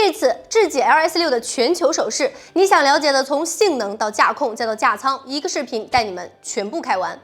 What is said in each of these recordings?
这次智己 LS6的全球首饰，你想了解的从性能到驾控再到价仓，一个视频带你们全部开完。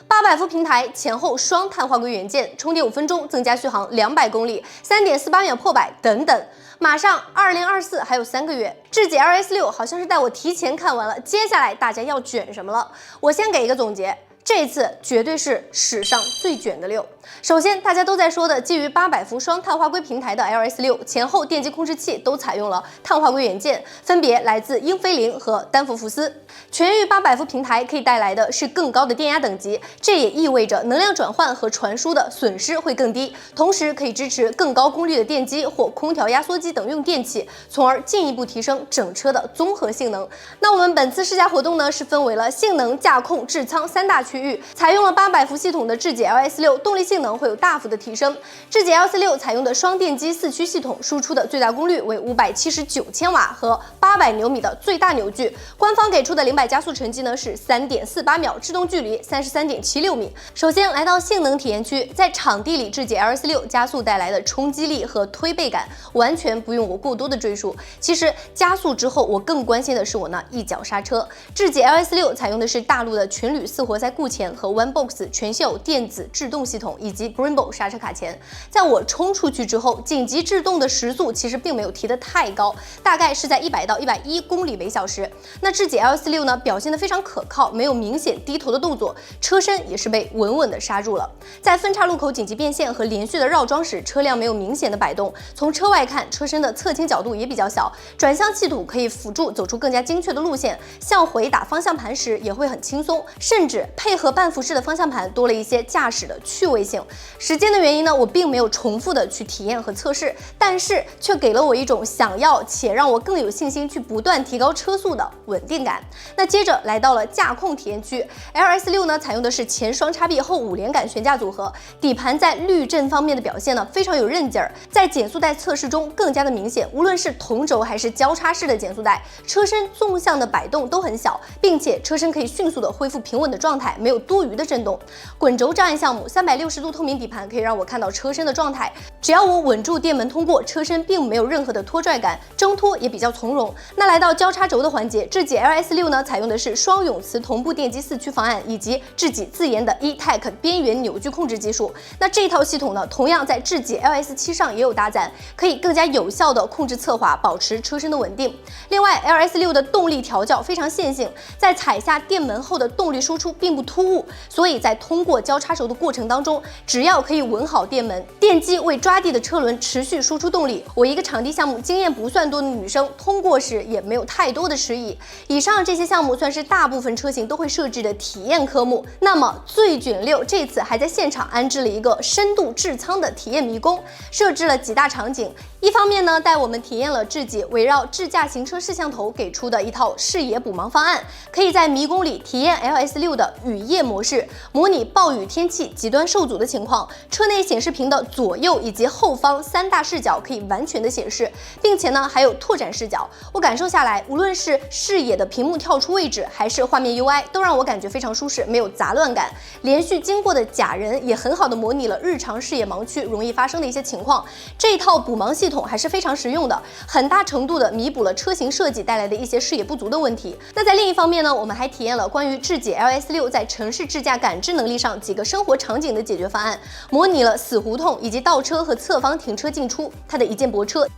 800伏平台，前后双碳化硅元件，充电5分钟，增加续航200公里，3.48秒破百等等。马上2024还有3个月，智己 LS6好像是带我提前看完了，接下来大家要卷什么了？我先给一个总结。这一次绝对是史上最卷的6。首先，大家都在说的基于800伏双碳化硅平台的 LS6，前后电机控制器都采用了碳化硅元件，分别来自英飞凌和丹佛福斯。全域800伏平台可以带来的是更高的电压等级，这也意味着能量转换和传输的损失会更低，同时可以支持更高功率的电机或空调压缩机等用电器，从而进一步提升整车的综合性能。那我们本次试驾活动呢，是分为了性能、驾控、智仓3大区域，采用了800伏系统的智己 LS6，动力性能会有大幅的提升。智己 LS6采用的双电机4驱系统，输出的最大功率为579千瓦和800牛米的最大扭矩。官方给出的0-100加速成绩呢是3.48秒，制动距离33.76米。首先来到性能体验区，在场地里，智己 LS6加速带来的冲击力和推背感，完全不用我过多的赘述。其实加速之后，我更关心的是我那一脚刹车。智己 LS6采用的是大陆的全铝4活塞固钳和 OneBox 全效电子制动系统，以及 Brembo 刹车卡钳。在我冲出去之后，紧急制动的时速其实并没有提得太高，大概是在100到110公里每小时。那智己 LS6呢，表现得非常可靠，没有明显低头的动作，车身也是被稳稳的刹住了。在分岔路口紧急变线和连续的绕桩时，车辆没有明显的摆动。从车外看，车身的侧倾角度也比较小，转向系统可以辅助走出更加精确的路线，向回打方向盘时也会很轻松，甚至配合半幅式的方向盘多了一些驾驶的趣味性。时间的原因呢，我并没有重复的去体验和测试，但是却给了我一种想要且让我更有信心去不断提高车速的稳定感。那接着来到了驾控体验区 ，LS6呢采用的是前双叉臂后5连杆悬架组合，底盘在滤震方面的表现呢非常有韧劲儿，在减速带测试中更加的明显。无论是同轴还是交叉式的减速带，车身纵向的摆动都很小，并且车身可以迅速的恢复平稳的状态，没有多余的震动。滚轴障碍项目360度透明底盘可以让我看到车身的状态，只要我稳住电门通过，车身并没有任何的拖拽感，挣脱也比较从容。那来到交叉轴的环节，智己 LS6呢采用的是双永磁同步电机4驱方案，以及智己自研的 eTech 边缘扭矩控制技术。那这套系统呢，同样在智己 LS7上也有搭载，可以更加有效的控制侧滑，保持车身的稳定。另外 ，LS6的动力调教非常线性，在踩下电门后的动力输出并不突兀，所以在通过交叉轴的过程当中，只要可以稳好电门，电机为抓地的车轮持续输出动力。我一个场地项目经验不算多的女生，通过时也没有太多的迟疑。以上这些项目算是大部分车型都会设置的体验科目。那么最卷6这次还在现场安置了一个深度智仓的体验迷宫，设置了几大场景。一方面呢，带我们体验了智己围绕智驾行车摄像头给出的一套视野补盲方案，可以在迷宫里体验 LS6的雨夜模式，模拟暴雨天气极端受阻的情况。车内显示屏的左右以及后方3大视角可以完全的显示，并且呢还有拓展视角。我感受下来，无论是视野的屏幕跳出位置，还是画面 UI， 都让我感觉非常舒适，没有杂乱感。连续经过的假人也很好的模拟了日常视野盲区容易发生的一些情况。这一套补盲系统还是非常实用的，很大程度的弥补了车型设计带来的一些视野不足的问题。那在另一方面呢，我们还体验了关于智己 LS6在城市智驾感知能力上几个生活场景的解决方案，模拟了死胡同以及倒车和侧方停车进出，它的一键泊车、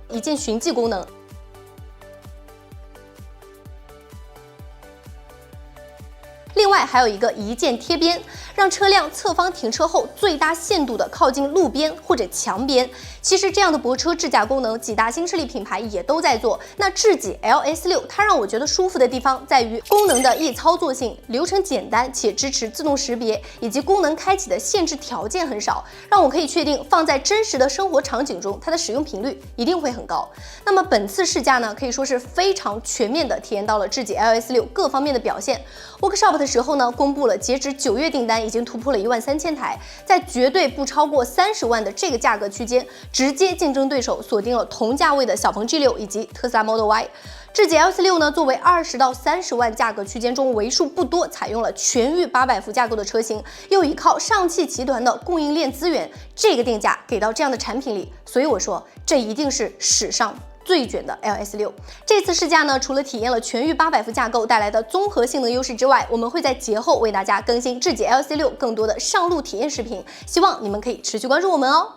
一键寻迹功能。另外还有一个一键贴边，让车辆侧方停车后最大限度的靠近路边或者墙边。其实这样的泊车智驾功能，几大新势力品牌也都在做。那智己 LS6它让我觉得舒服的地方在于功能的易操作性，流程简单且支持自动识别，以及功能开启的限制条件很少，让我可以确定放在真实的生活场景中，它的使用频率一定会很高。那么本次试驾呢，可以说是非常全面的体验到了智己 LS6各方面的表现。Workshop 的时候呢，公布了截止9月订单已经突破了13000台，在绝对不超过30万的这个价格区间，直接竞争对手锁定了同价位的小鹏G6以及特斯拉 Model Y。智己 L46呢，作为20到30万价格区间中为数不多采用了全域800伏架构的车型，又依靠上汽集团的供应链资源，这个定价给到这样的产品里，所以我说这一定是史上最卷的 LS6。这次试驾呢，除了体验了全域800伏架构带来的综合性能优势之外，我们会在节后为大家更新智己 LC6更多的上路体验视频，希望你们可以持续关注我们哦。